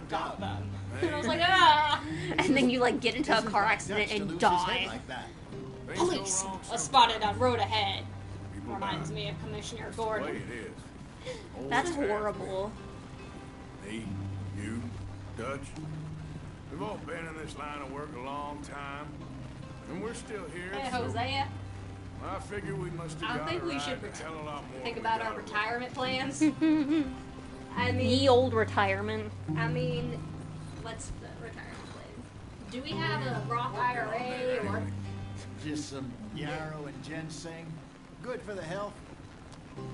got them. And I was like, ah! And then you, like, get into a car accident and die. Police spotted on road ahead. Reminds me of Commissioner Gordon. That's horrible. Me, you, Dutch. We've all been in this line of work a long time, and we're still here. Hey, so Hosea. I figure we must have I got think we a should hell of a lot more think than about we our got retirement plans. I mean, Ye old retirement. what's the retirement plan? Do we have a Roth IRA or? Just some yarrow and ginseng. Good for the health.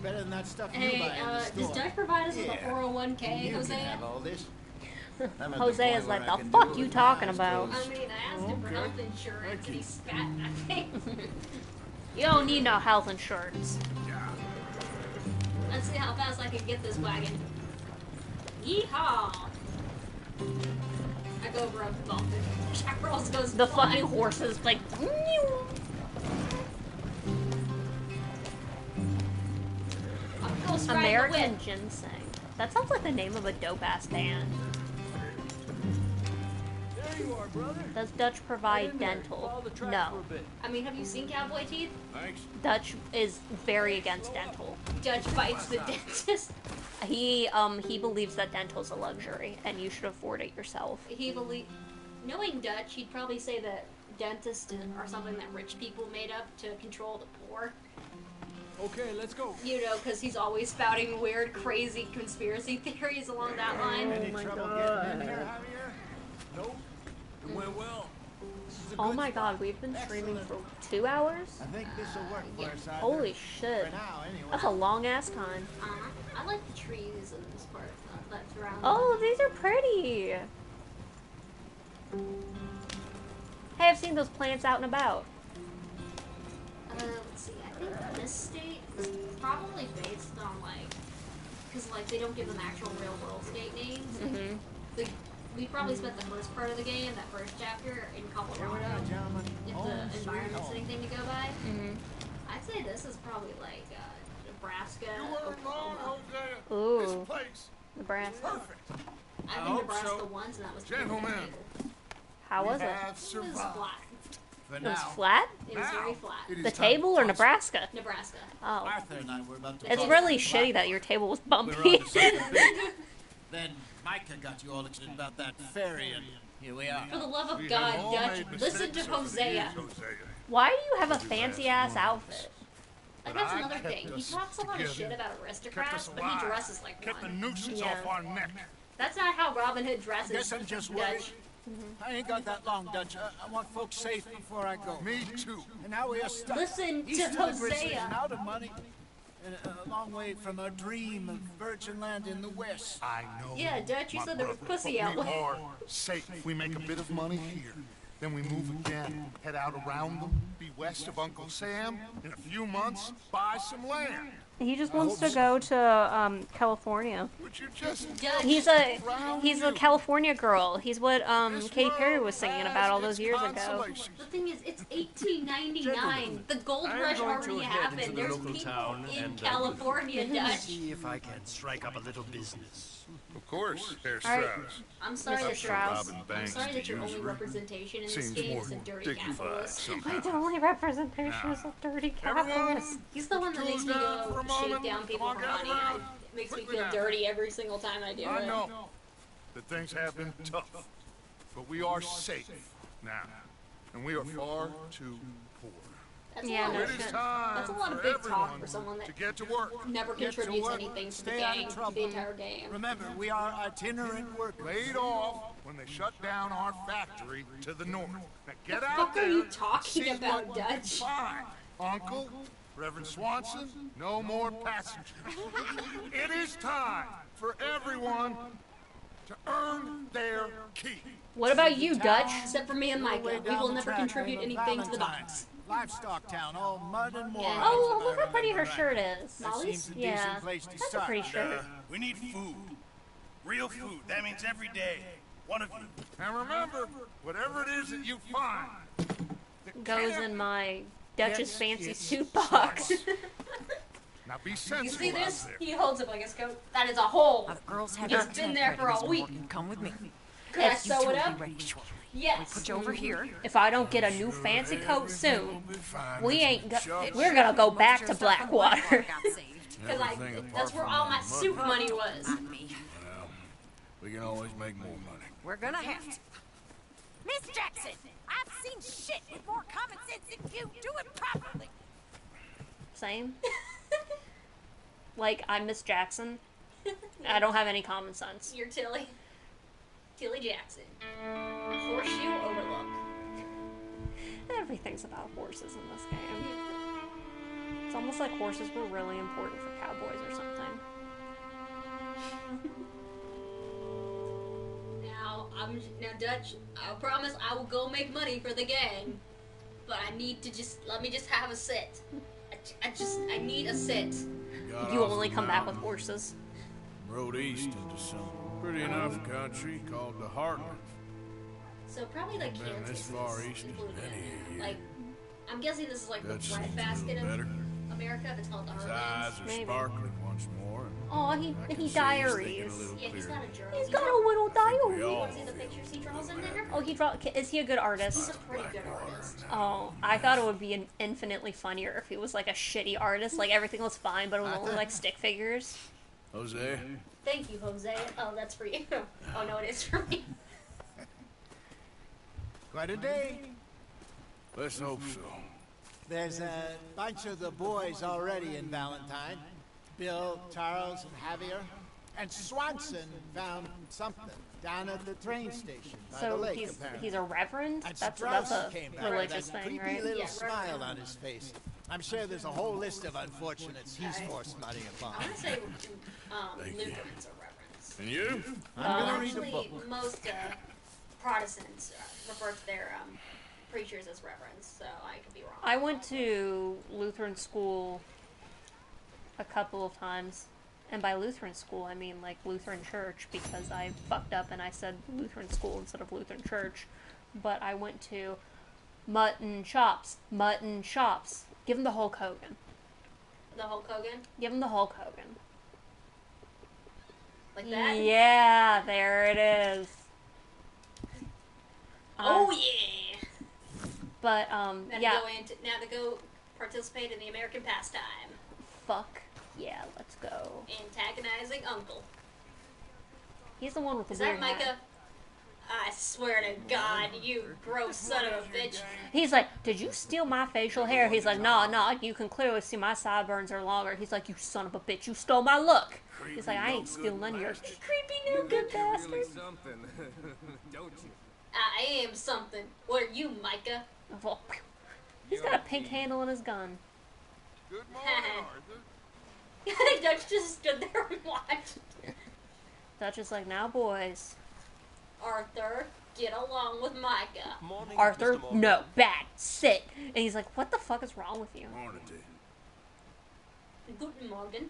Better than that stuff you Hey, buy in the store. does Dutch provide us with a Yeah. 401k, You can Hosea? have all this. I'm at Hosea the is point like, where I the can fuck do you with talking my eyes about? closed. I asked him for health insurance and he spat in my face. You don't need no health insurance. Let's see how fast I can get this wagon. Yeehaw! I go over a bump and Jack Ross goes The flying. fucking horses, like, I'll go straight American in the whip. Ginseng. That sounds like the name of a dope-ass band. There you are, brother. Does Dutch provide dental? Follow the track No. for a bit. I mean, have you seen Cowboy Teeth? Thanks. Dutch is very against dental. Judge fights the dentist. He believes that dental's a luxury and you should afford it yourself. Knowing Dutch, he'd probably say that dentists are something that rich people made up to control the poor. Okay, let's go. You know, because he's always spouting weird, crazy conspiracy theories along that line. Any trouble getting in here, Javier? Nope. It went well. This is a Oh good my spot. god, we've been streaming for Excellent. 2 hours? I think this will work for us. Either. Holy shit. For now, anyway. That's a long ass time. I like the trees in this part that's around. Oh, these are pretty! Hey, I've seen those plants out and about. Let's see. I think this state is probably based on because they don't give them actual real world state names. Mm-hmm. We probably spent the first part of the game, that first chapter, in Colorado. Here we are, gentlemen. If Home the sweet environment's home. anything to go by, Mm-hmm. I'd say this is probably Nebraska, You weren't wrong, Oklahoma. Hosea. Ooh. This place, Nebraska. perfect. I've been hope Nebraska so. once, and that was Gentlemen. How was we it? have It was survived. flat. For It was now, flat? It was very Now, flat. it is The time table to or toss. Nebraska? Nebraska. Oh. Arthur and I were about to It's talk really about shitty that your table was we were on bumpy. to something big. Then Micah got you all excited about that ferry, and here we are. For the love of We God, have all Dutch, made listen to mistakes over the Hosea. years, Hosea. Why do you have a fancy ass outfit? Like, But that's I another kept thing. He us talks a lot of together. shit about Kept aristocrats, us but he alive. dresses like Kept the one. nooses Yeah. off our neck. That's not how Robin Hood dresses, Guess I'm just worried. Dutch. I ain't got that long, Dutch. I want folks safe before I go. Me too. And now we are stuck Listen east to of the Grizzlies Hosea. and out of money, and a long way from a dream of virgin land in the west. I know. Yeah, Dutch, you my said there was brother, pussy but out we west. are safe. We make a bit of money here. Then we move again, head out around them, be west of Uncle Sam. In a few months, buy some land. He just wants to go to California. Would you just Dutch. He's a California girl. He's what Katy Perry was singing about all those years ago. The thing is, it's 1899. The gold I am rush going to already head happened. into the There's local people town in and, California, Dutch. See if I can strike up a little business. Of course, Herr Alright. Strauss. I'm sorry Mr. that Strauss. your, Robbing I'm banks sorry to that your use only Rootin. representation in this Seems game more is a dirty dignified capitalist. somehow. The only representation is a dirty capitalist. Everyone, He's the one that makes me Cool down for go a shake moment. down people Come for on, money. gather around. It makes me Quickly feel now. dirty every single time I do I it. know that things have been tough, but we are safe now, and we are far too poor. That's Yeah, a lot no It of is shit. time That's a lot of for big talk everyone for someone that to get to work. never Get to contributes work, anything to the stay out of game, trouble. the entire game. Remember, we are itinerant workers. Laid off when they shut down our factory to the north. Now get The out fuck are there. you talking see about, what Dutch? you find. Uncle, Reverend Swanson, no more passengers. It is time for everyone to earn their keep. What about you, Dutch? Except for me and Way Micah. We down will the never track, contribute we have anything to the Valentine. box. Livestock town, all mud and moors. Yeah. Oh, if look I how pretty her remember shirt right. is. That Molly's? seems a Yeah, decent place to that's a start. pretty shirt. We need food. Real food. That means every day. One of you. And remember, whatever it is that you find, the Goes camp- in my Dutch's Yes, fancy it's suit box. Now be You sensible see out this? there. He holds it like his coat. That is a hole. Our girls have It's been there for a week. Come with me. Could I You sew two it will up? be ready shortly. Yes. Put you over here. If I don't get a new fancy coat soon, Everything will be fine. we Let's ain't get go- shot. we're gonna go Most back of to your stuff from Blackwater. got saved. Because Everything apart that's where from all my the soup money. money was. Not me. Well, we can always make more money. We're gonna have to. Miss Jackson, I've seen shit with more common sense than you. Do it properly. Same. Like, I'm Miss Jackson. I don't have any common sense. You're Tilly. Tilly Jackson. Horseshoe Overlook. Everything's about horses in this game. It's almost like horses were really important for cowboys or something. Now Dutch, I promise I will go make money for the gang. But I need to let me just have a sit. I need a sit. Got You off only the come back with mountain, horses. Rode east into some pretty enough country called the Heartland. So probably like Been Kansas this far is east in included many in a it. year. Like, I'm guessing this is like That the seems a breadbasket little of better. America if it's called the His Heartlands. eyes are Maybe. sparkling once more. And Oh, I he can see he's diaries. thinking a little Yeah, he's clearer. got a journal. He's He got a draw- little we diary. all You want to see the think pictures he draws in there? Oh, is he a good artist? He's a pretty good artist. Oh, I thought it would be infinitely funnier if he was like a shitty artist. Like everything was fine, but it was only like stick figures. Jose, Thank you, Jose. Oh, that's for you. Oh no, it is for me. Quite a day. let's hope so. There's a bunch of the boys already in Valentine. Bill, Charles, and Javier. And Swanson found something down at the train station by the So lake, apparently. he's a reverend. And That's Strauss a came back religious with that thing, creepy right? little Yeah, smile on his face. I'm sure there's a whole list of unfortunates he's forced money upon. I'm gonna say Thank you. Lutherans are reverends. And you? I'm gonna read a Actually, book. most Protestants refer to their preachers as reverends, so I could be wrong. I went to Lutheran school a couple of times. And by Lutheran school, I mean like Lutheran church, because I fucked up and I said Lutheran school instead of Lutheran church. But I went to mutton chops. Mutton chops. Give him the Hulk Hogan. The Hulk Hogan, Give him the Hulk Hogan. like that. Yeah, there it is. Oh yeah. But Now yeah, to go participate in the American pastime, fuck yeah, let's go. antagonizing Uncle. He's the one with the Is weird that Micah? hat. I swear to God, you gross son of a bitch. He's like, did you steal my facial hair? He's like, nah, you can clearly see my sideburns are longer. He's like, you son of a bitch, you stole my look. He's like, I ain't stealing none of yours. Creepy no good bastard. something, don't you? I am something. What are you, Micah? Well, he's got a pink handle in his gun. Good morning, Arthur. Dutch just stood there and watched. Dutch is like, now boys. Arthur, get along with Micah. Morning, Arthur, Mr. Morgan. no, bad, sit. And he's like, what the fuck is wrong with you? Morning to you. Guten Morgen.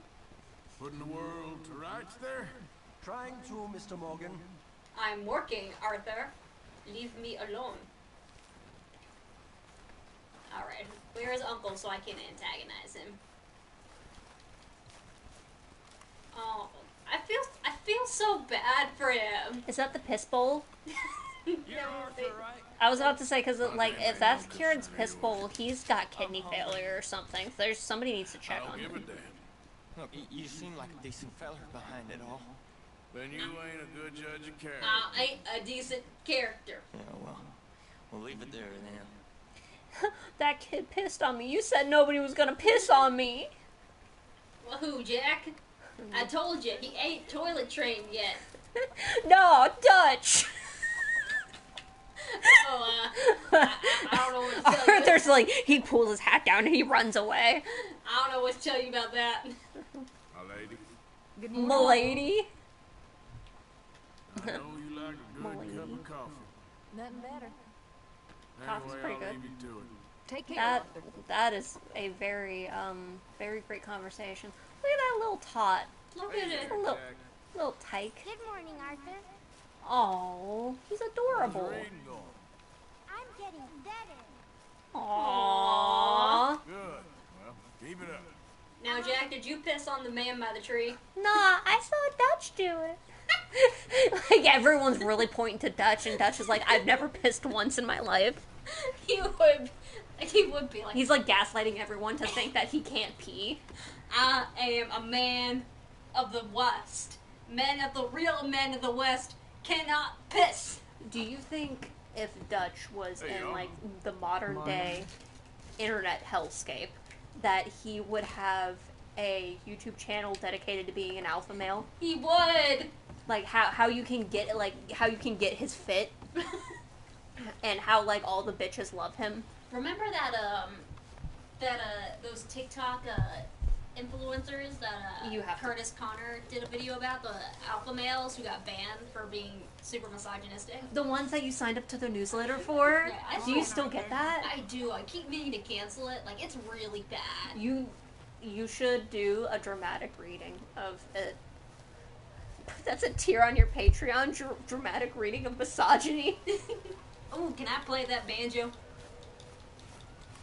Putting the world to rights there? Trying to, Mr. Morgan. I'm working, Arthur. Leave me alone. Alright, where is Uncle so I can antagonize him? Oh, I feel so bad for him. Is that the piss bowl? No, I was about to say, because, like, if that's Kieran's piss bowl, he's got kidney failure or something. There's somebody needs to I check don't on give a him. damn. Look, you seem like a decent feller behind it all. Then you ain't a good judge of character. I ain't a decent character. Yeah, well, we'll leave it there then. That kid pissed on me. You said nobody was gonna piss on me. Well, who, Jack? I told you, he ain't toilet trained yet. No, Dutch. Oh, I don't know what to tell you. Arthur's like, he pulls his hat down and he runs away. I don't know what to tell you about that. My lady, Milady. I know you like a good cup of coffee. Nothing better. Coffee's Anyway, pretty I'll good. leave you to it. Take care. That that is a very very great conversation. Look at that little tot, Look at it. little tyke. Good morning, Arthur. Oh, he's How's adorable. your reading going? I'm getting better. Aww. Good. Well, keep it up. Now, Jack, did you piss on the man by the tree? Nah, I saw Dutch do it. Like, everyone's really pointing to Dutch, and Dutch is like, I've never pissed once in my life. He would be like... He's, like, gaslighting everyone to think that he can't pee. I am a man of the West. Real men of the West cannot piss. Do you think if Dutch was in, like, the modern day internet hellscape, that he would have a YouTube channel dedicated to being an alpha male? He would. Like, how you can get his fit, and how, like, all the bitches love him. Remember that those TikTok influencers that Curtis Connor did a video about, the alpha males who got banned for being super misogynistic? The ones that you signed up to their newsletter for? Yeah, do you still get that? I do. I keep meaning to cancel it. Like, it's really bad. You should do a dramatic reading of it. That's a tier on your Patreon, dramatic reading of misogyny. Oh, can I play that banjo?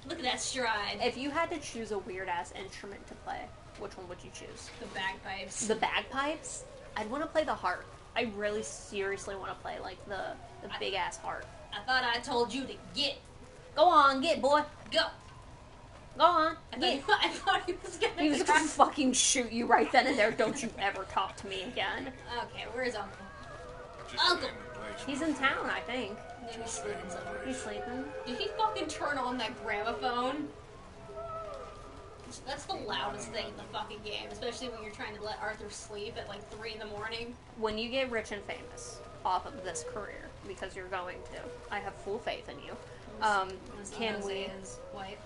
Look at that stride. If you had to choose a weird-ass instrument to play, which one would you choose? The bagpipes. The bagpipes? I'd want to play the harp. I really seriously want to play, like, the big-ass harp. I thought I told you to get. Go on, get, boy. Go. Go on, I thought he was gonna... He was gonna fucking shoot you right then and there. Don't you ever talk to me again. Okay, where's Uncle? Uncle! He's in town, I think. Maybe he's sleeping somewhere. He's sleeping. Did he fucking turn on that gramophone? That's the loudest thing in the fucking game, especially when you're trying to let Arthur sleep at like 3 in the morning. When you get rich and famous off of this career, because you're going to, I have full faith in you. Can we? His wife.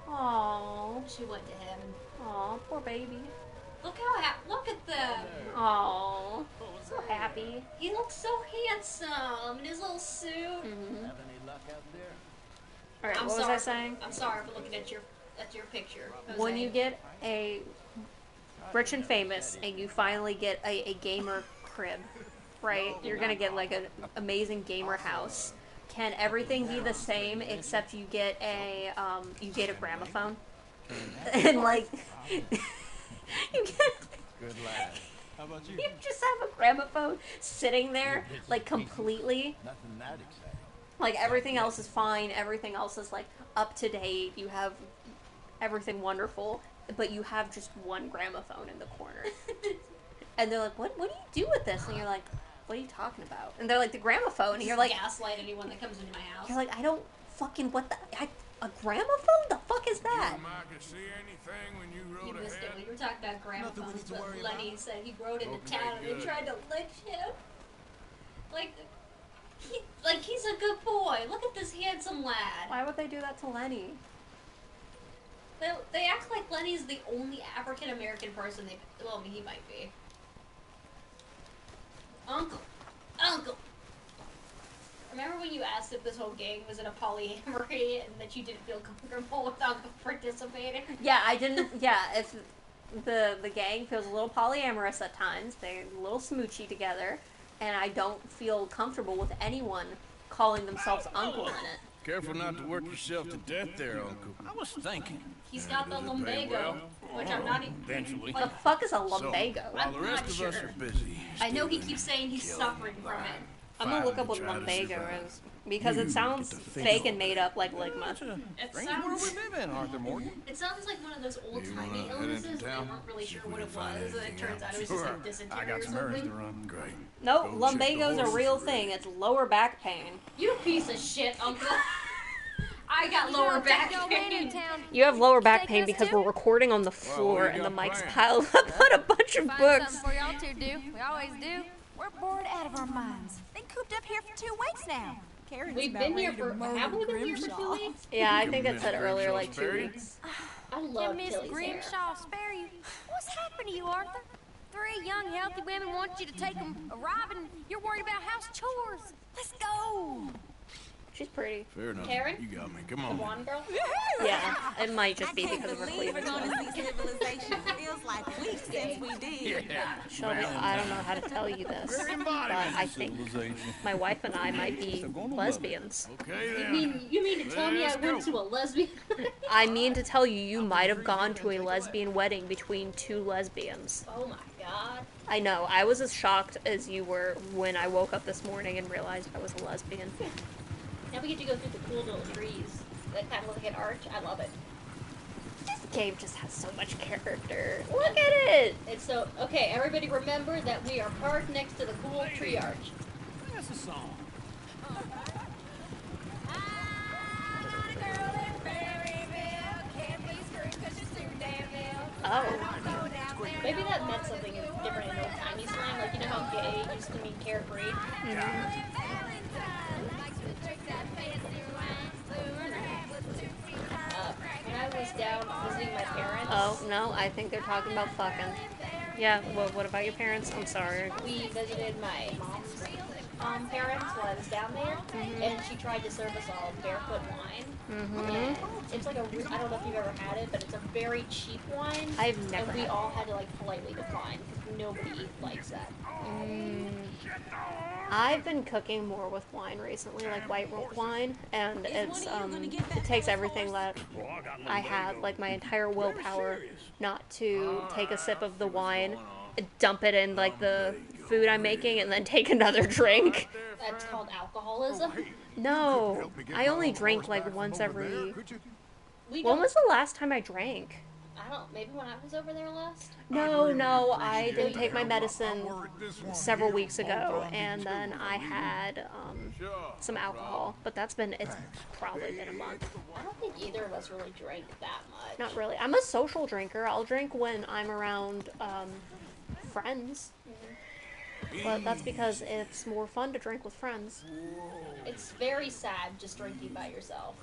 Aww. She went to heaven. Aw, poor baby. Look how look at them. Aww. So happy. He looks so handsome in his little suit. Mm-hmm. Have any luck out there? Alright, what was I saying? I'm sorry for looking at your picture, Jose. When you get a rich and famous and you finally get a gamer crib, right? You're gonna get like an amazing gamer house. Can everything be the same except you get a gramophone? And like you get Good lad. How about you? you just have a gramophone sitting there like completely Nothing that exciting. like everything else is fine, everything else is like up to date, you have everything wonderful, but you have just one gramophone in the corner. And they're like, what do you do with this? And you're like, what are you talking about? And they're like, the gramophone. And you're like, gaslight anyone that comes into my house. You're like, I don't fucking, a gramophone? The fuck is that? You might could see anything when you You rode missed it ahead. when you were talking about gramophones, to but worry Lenny about. said he rode into Okay, town and good. they tried to lynch him. Like he's a good boy. Look at this handsome lad. Why would they do that to Lenny? They act like Lenny's the only African American person they. Well, I mean, he might be. Uncle. Remember when you asked if this whole gang was in a polyamory and that you didn't feel comfortable with Uncle participating? Yeah, I didn't, yeah, if the gang feels a little polyamorous at times, they're a little smoochy together, and I don't feel comfortable with anyone calling themselves uncle in it. Careful not to work yourself to death there, Uncle. I was thinking. He's got the Does it pay lumbago, which I'm not even. Eventually. The fuck is a lumbago? While the rest not of us sure. are busy. I know he keeps saying he's suffering from it. I'm gonna look up what Fighting to try to lumbago survive. is, because it sounds fake and made up like ligma. It Strange world sounds. we live in, Arthur Morgan. It sounds like one of those old timey wanna head illnesses into that they town? weren't really See sure if we what can it find was, and it anything turns out it was else. just Sure. like dysentery I got or some errands to something. run. Great. No, Go check the lumbago's a horses real already. thing. It's lower back pain. You piece of shit, Uncle. I got lower back pain. You have lower back Take pain us because too? we're recording on the floor what do and you the got mic's planned? piled up on a bunch of Find books. something for y'all to do. We always do. We're bored out of our minds. Been cooped up here for 2 weeks now. Karen's We've about been here ready to for. murder Haven't we been here for 2 Grimshaw. weeks? Yeah, I Give think him it said Miss earlier Grimshaw's like 2 berry. weeks. I Can love Miss Tilly's hair. Grimshaw spare you? What's happened to you, Arthur? 3 young, healthy women want you to take them a robbing. You're worried about house chores. Let's go. She's pretty. Fair enough. Karen? You got me. Come The on. blonde girl? Yeah, it might just I be can't because of her believe we're cleavage. going to see Civilization. Feels like weeks since we did. Shelby, I don't know how to tell you this, Very but embodiment I of think civilization. my wife and I might be lesbians. Okay You then. mean to tell me I Let's went go. to a lesbian? I mean to tell you, you might have gone to a lesbian wedding between two lesbians. Oh my god. I know, I was as shocked as you were when I woke up this morning and realized I was a lesbian. Now we get to go through the cool little trees that kind of look like an arch. I love it. This game just has so much character. Look at it! It's so okay. Everybody remember that we are parked next to the cool tree arch. That's a song. Oh. Maybe that meant something different in old-timey slang. Like, you know how gay used to mean carefree? When I was down visiting my parents, Oh, no, I think they're talking about fucking. Yeah, well, what about your parents? I'm sorry. we visited my mom's parents while I was down there, and she tried to serve us all barefoot wine. And it's like I don't know if you've ever had it, but it's a very cheap wine. I've never And we had it. all had to like politely decline because nobody likes that. I've been cooking more with wine recently, like white wine, and it's it takes everything that I have, like my entire willpower, not to take a sip of the wine, dump it in like the food I'm making, and then take another drink. That's called alcoholism. No, I only drink like once every. We When don't. was the last time I drank? I don't. Maybe when I was over there last. No, I didn't take my medicine several weeks ago, and then I had some alcohol, but it's probably been a month. I don't think either of us really drank that much. Not really. I'm a social drinker. I'll drink when I'm around friends, but that's because it's more fun to drink with friends. It's very sad just drinking by yourself.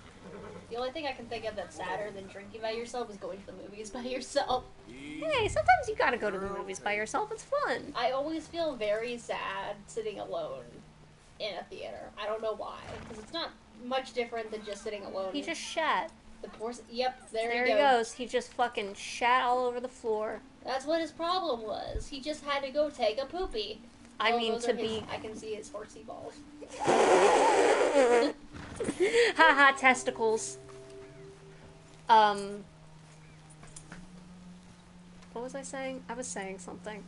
The only thing I can think of that's sadder than drinking by yourself is going to the movies by yourself. Hey, sometimes you gotta go to the movies by yourself. It's fun. I always feel very sad sitting alone in a theater. I don't know why, because it's not much different than just sitting alone. He just shat. The poor. Yep, there He he goes. He just fucking shat all over the floor. That's what his problem was. He just had to go take a poopy. I Oh, mean, those to are his- be. I can see his horsey balls. Haha, testicles. What was I saying? I was saying something.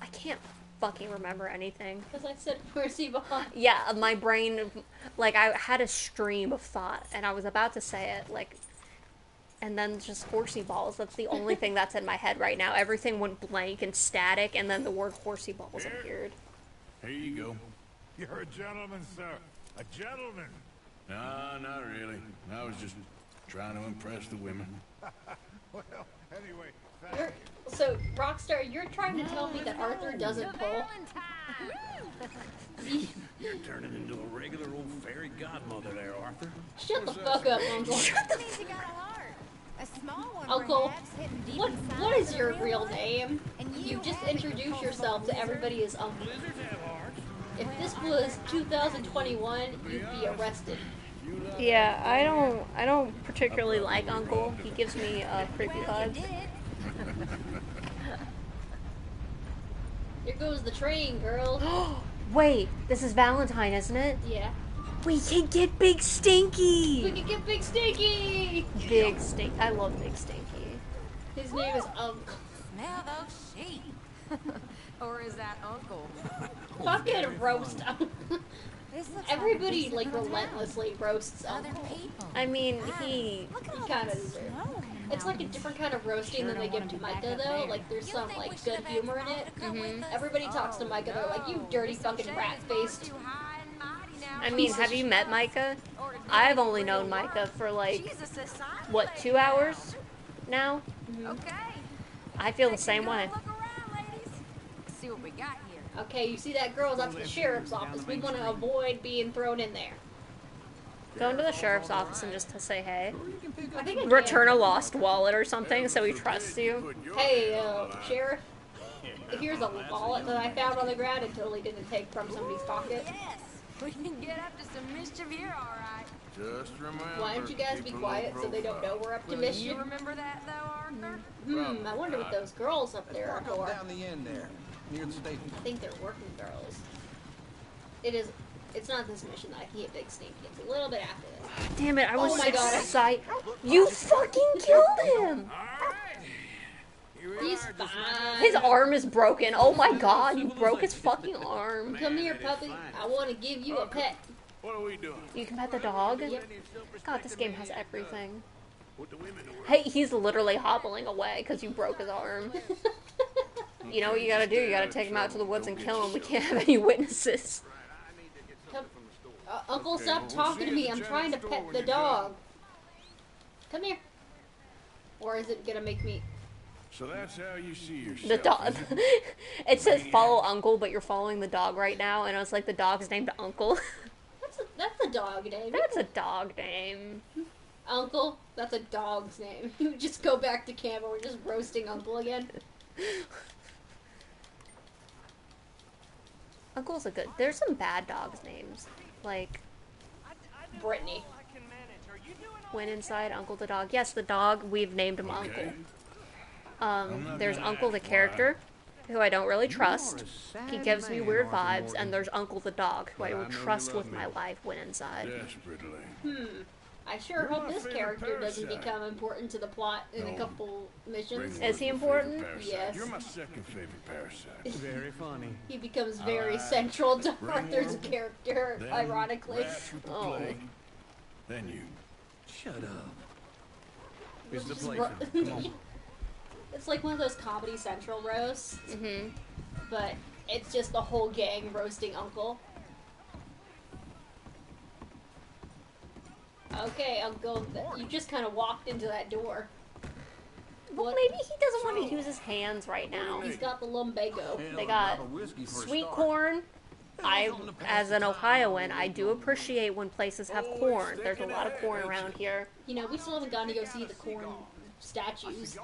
I can't fucking remember anything. Because I said horsey balls. Yeah, my brain, like, I had a stream of thought, and I was about to say it, like, and then just horsey balls. That's the only thing that's in my head right now. Everything went blank and static, and then the word horsey balls appeared. Here you go. You're a gentleman, sir. A gentleman. No, not really. I was just trying to impress the women. Well, anyway, You're, so, Rockstar, you're trying to tell me that Arthur doesn't pull? You're turning into a regular old fairy godmother there, Arthur. Shut the fuck up, Uncle. Means you got a heart. A small one, Uncle, perhaps, hidden deep what inside what is the your real real thing. name? And You just have introduced become yourself a to everybody as Uncle. Lizards have hearts. If this was 2021, you'd be arrested. Yeah, I don't particularly like Uncle. He gives me creepy vibes. Here goes the train, girl. Wait, this is Valentine, isn't it? Yeah. We can get Big We Stinky! can get Big Stinky! Big Stink. I love Big Stinky. His name is Uncle. Smell those sheep. Or is that Uncle? Fucking roast Uncle. This looks Everybody, like, a like, piece of relentlessly roasts other Uncle. people. I mean, he... Look at all kinda that deserves it. snow. It's like a different kind of roasting than they give to Micah, though. Like, there's some, like, good humor in it. Everybody talks to Micah, they're like, you dirty fucking rat-faced. I mean, have you met Micah? I've only known Micah for, like, what, 2 hours now? Okay. I feel the same way. Look around, ladies. See what we got here. Okay, you see that, girls? That's the sheriff's office. We want to avoid being thrown in there. Go into the sheriff's office and just to say hey. I think I Return a lost wallet or something so he trusts you. Hey, Sheriff, here's a wallet that I found on the ground and totally didn't take from somebody's pocket. We can get up to some mischief here, all right. Just remember. Why don't you guys be quiet so they don't know we're up to You mischief? remember that, though, Arthur? I wonder what those girls up there are for. Down the end there, near the station. I think they're working girls. It's not this mission that I can get big stinky. It's a little bit after this. Damn it, I was Oh my God. excited. You fucking killed him! He's fine. His arm is broken. Oh my god, you broke his fucking arm. Come here, puppy. I want to give you a pet. What are we doing? You can pet the dog? Yep. God, this game has everything. Hey, he's literally hobbling away because you broke his arm. You know what you gotta do? You gotta take him out to the woods and kill him. We can't have any witnesses. Come, Uncle, stop talking to me. I'm trying to pet the dog. Come here. Or is it gonna make me... So that's how you see yourself. The dog. is it? It says follow Uncle, but you're following the dog right now, and it's like the dog's named Uncle. That's a dog name. That's a dog name. Uncle, that's a dog's name. You just go back to camp and we're just roasting Uncle again. Uncle's a good... There's some bad dogs' names. Like... Brittany. Went inside Uncle the dog. Yes, the dog, we've named him Uncle. There's Uncle the character, who I don't really trust. He gives me weird vibes, and there's Uncle the dog, who I would trust with my life when inside. Desperately. I sure hope this character doesn't become important to the plot in a couple missions. Is he important? Yes. You're my second favorite parasite. Very funny. He becomes very central to Arthur's character, Then ironically. rats with the Oh. plague. Then you. Shut up. Here's the Just plate. ro- Come on. It's like one of those Comedy Central roasts, Mm-hmm. but it's just the whole gang roasting Uncle. Okay, Uncle, you just kind of walked into that door. Well, maybe he doesn't want to use his hands right now. He's got the lumbago. They got sweet corn. As an Ohioan, I do appreciate when places have corn. There's a lot of corn around here. You know, we still haven't gone to go see the corn statues.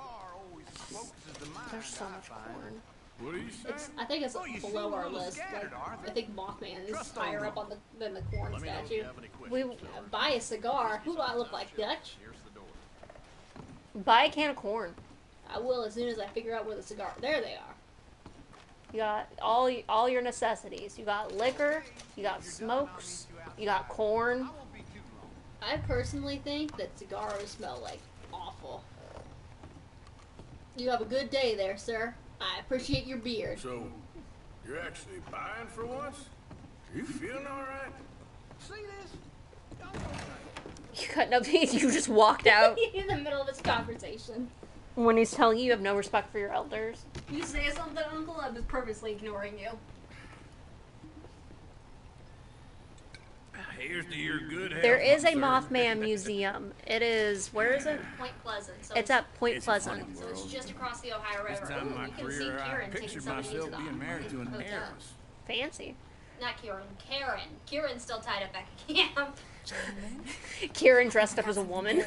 There's so much corn. What do you say? I think it's below our list. Like, I think Mothman is higher up on than the corn statue. We Buy a cigar. Who do I look like, Dutch? buy a can of corn. I will as soon as I figure out where the cigar... There they are. You got all your necessities. You got liquor, you got smokes, you got corn. I personally think that cigars smell like awful. You have a good day there, sir. I appreciate your beard. So, you're actually buying for once? You feeling alright? See this? You got no peace. You just walked out In the middle of this conversation. when he's telling you have no respect for your elders. You say something, Uncle, I was purposely ignoring you. Here's to your good health. There is a sir. Mothman museum. It is, where is it? Point Pleasant. So It's at Point It's Pleasant. funny. So it's just across the Ohio River. This time in my You can see career, I Kieran taking pictured somebody myself into the being married to an hotel. heiress. Fancy. Not Kieran, Karen. Kieran's still tied up back at camp. Kieran dressed up as a woman.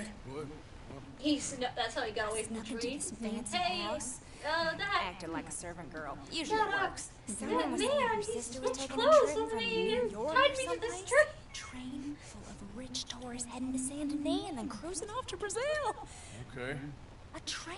That's how he got away from the Nothing to tree. this fancy Hey, house. that Acted like a servant girl. Usually Shut up. works. Someone was man, saying your he sister was switched taking a clothes trip with from me New and York tied or me to this someplace. tree. Train full of rich tourists heading to Saint Denis and then cruising off to Brazil. Okay. A train.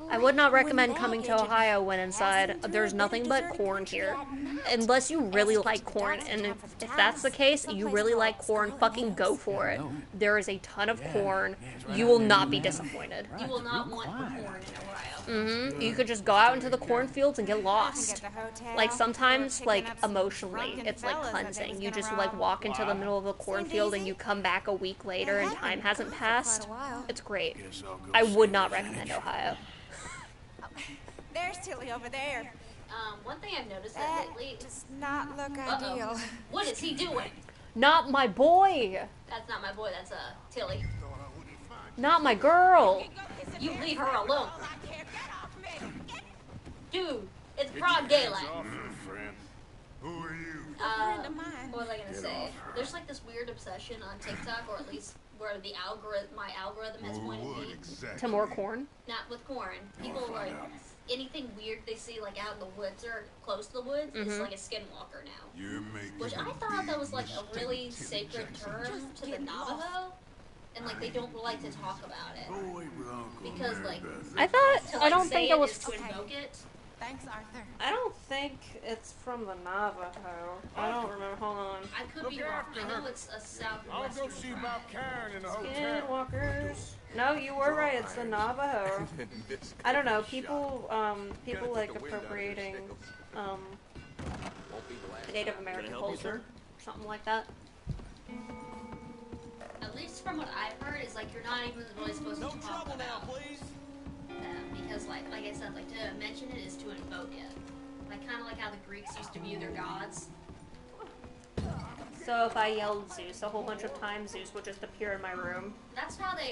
I would not laden recommend with coming to baggage Ohio when inside. passing through There's a nothing but deserted corn country here. at night. Unless you really As like to corn, Dodson and town for if the that's the towns, case, you someplace really called like corn, Scarlet fucking go Hills. for it. There is a ton of corn. You will not be disappointed. You will not want the corn in Ohio. You could just go out into the cornfields and get lost. At the hotel, Like sometimes, we're like picking up some emotionally, drunken it's like fellas I think cleansing. is You gonna just rob. like walk into the middle of a cornfield and easy? you come back a week later and time hasn't passed. It's great. Guess I'll go I would see not the recommend finish. Ohio. There's Tilly over there. One thing I've noticed That that lately. does not look Uh-oh. ideal. What is he doing? Not my boy. That's not my boy. That's Tilly. Not my girl. You leave her alone, dude. It's broad daylight. Friend. Who are you? friend of mine. What was I gonna say? There's like this weird obsession on TikTok, or at least where the algorithm, my algorithm has pointed me. Exactly. To more corn. Not with corn. People like anything weird they see like out in the woods or close to the woods is like a skinwalker now. You're making Which I thought that was like a really sacred term to the Navajo, and like they don't like to talk about it because like I thought to, I like, don't say think it was. is to invoke it. Thanks, Arthur. I don't think it's from the Navajo. I don't remember. Hold on. I could be wrong. I know it's a I'll southwestern go see tribe. about Karen in the hotel. Skinwalkers. No, you were right. It's the Navajo. I don't know. People like appropriating Native American culture, or something like that. At least from what I've heard, is like you're not even really supposed to talk about them because, like I said, like to mention it is to invoke it, like kind of like how the Greeks used to view their gods. So if I yelled Zeus a whole bunch of times, Zeus would just appear in my room. That's how they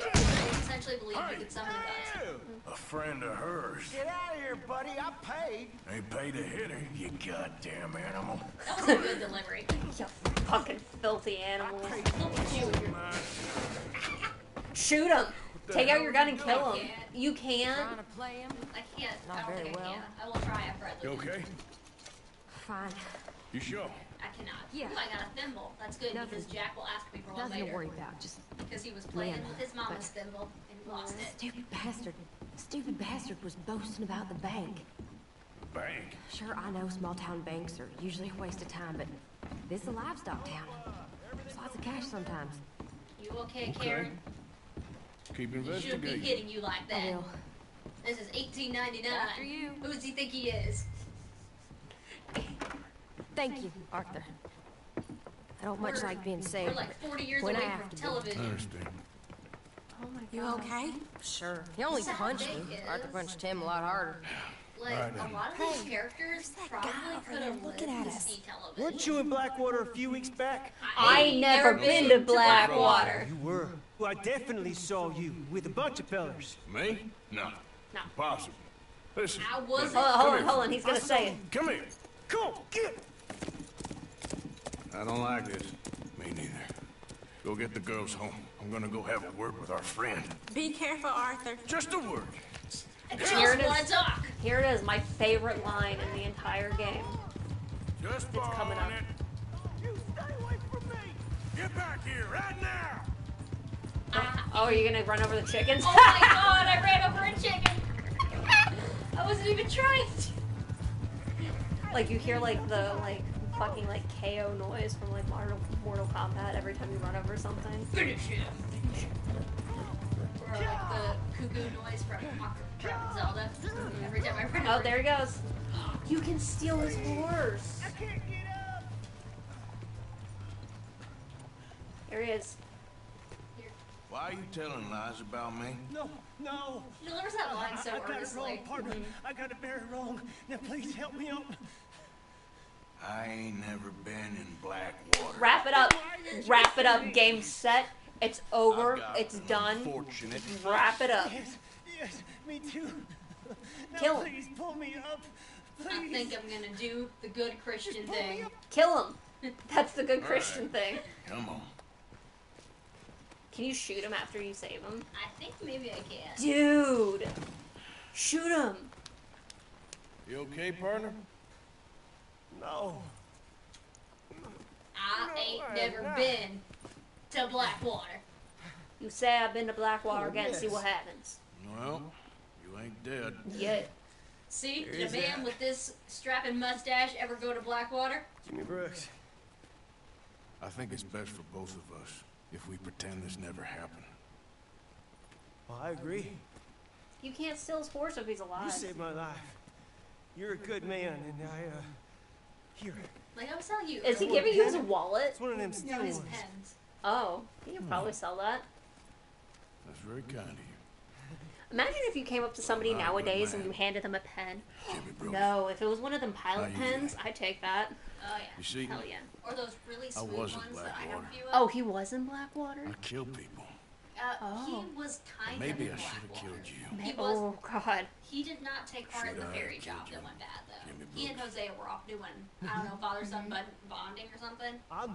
essentially believe you could summon gods. A friend of hers. Get out of here, buddy. I paid. Ain't paid to hit her, you goddamn animal. That was a good delivery. You fucking filthy animal. Look at you. Shoot him. Take out your gun and kill him. You can't. Trying to play him? I can't. Not I don't very think I well. can. I will try after I You leave. okay? Fine. You sure? I cannot. Yeah. Ooh, I got a thimble. That's good Nothing. because Jack will ask me for one Nothing to later. worry about. Just Because he was playing Yeah, with his mama's but- thimble and he lost it. Stupid bastard was boasting about the bank. Bank. Sure, I know small town banks are usually a waste of time, but this is a livestock town. There's lots of cash sometimes. You okay, Karen? Keep He shouldn't be investigating. hitting you like I that. will. This is 1899. After you. Who does he think he is? Thank you, Arthur. I don't much like being We're saved. like 40 years when I away have from to be. I television. understand. Oh my You god. okay? Sure. He only Sad punched thing me. is- Arthur punched him a lot harder. Like, Right a then. lot of these characters probably could have lived to see television. Weren't you in Blackwater a few weeks back? I ain't never been to Blackwater. You were. Well, I definitely saw you with a bunch of fellas. Me? No. No. Impossible. Listen. I wasn't. Hold on. He's gonna say it. Come here. Come on, get! I don't like this. Me neither. Go get the girls home. I'm gonna go have a word with our friend. Be careful, Arthur. Just a word. I Here just it want is. to talk. Here it is, my favorite line in the entire game. Just It's coming on up. it. You stay away from me! Get back here right now. Oh, are you gonna run over the chickens? Oh my god, I ran over a chicken. I wasn't even trying to. Like you hear like the fucking like KO noise from like Mortal Kombat every time you run over something. Finish him. Or like the cuckoo noise from Zelda. Every time I run over. Oh, there he goes. You can steal his horse. I can't get up! There he is. Why are you telling lies about me? No, no! He delivers that line so I got it earnestly. wrong, partner. I got it very wrong. Now please help me up. I ain't never been in Blackwater. Wrap it up. Wrap it up. Game set. It's over. I've got It's an done. Unfortunate. Wrap it up. Yes, me too. Now Kill him. please pull me up. Please. I think I'm gonna do the good Christian thing. Kill him. That's the good Christian thing. Come on. Can you shoot him after you save him? I think maybe I can. Dude. Shoot him. You okay, partner? No. I ain't never been to Blackwater. You say I've been to Blackwater again, see what happens. Well, you ain't dead. Yeah. See, There did a is man that. with this strapping mustache ever go to Blackwater? Jimmy Brooks. I think it's best for both of us if we pretend this never happened. Well, I agree. You can't steal his horse if he's You alive. saved my life. You're a good man, and here. Like I was telling you. Is he giving you his wallet? It's one of them No, steel his ones. pens. Oh, he can probably sell that. That's very kind of you. Imagine if you came up to somebody Wow, nowadays good and you man. handed them a pen. Jimmy Brooks. No, if it was one of them pilot How you pens, I'd take that. Oh yeah. You see, Hell yeah. Or those really smooth was in ones that I have a Blackwater. few of. Oh, he was in Blackwater? I kill people. Oh. He was kind Maybe of I in should have Blackwater. killed you. He was. Oh, God. He did not take part in the Should I ferry have job killed that you? went bad though. Jimmy He and Brooks. Hosea were off doing, I don't know, father-son bonding or something. I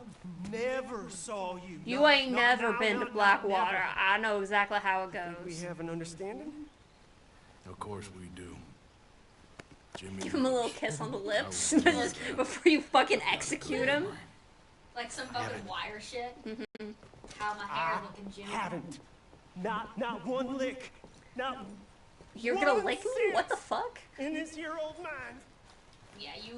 never saw you. You No, ain't no, never no, been no, to no, Blackwater. never. I know exactly how it Think we goes. have an understanding? Of course we do. Jimmy. Give him a little kiss on the lips just before you fucking execute him. Like some fucking wire shit. How my hair looking, Jimmy. Haven't. Not one lick. Not You're gonna lick me? What the fuck? in this year old mind. Yeah, you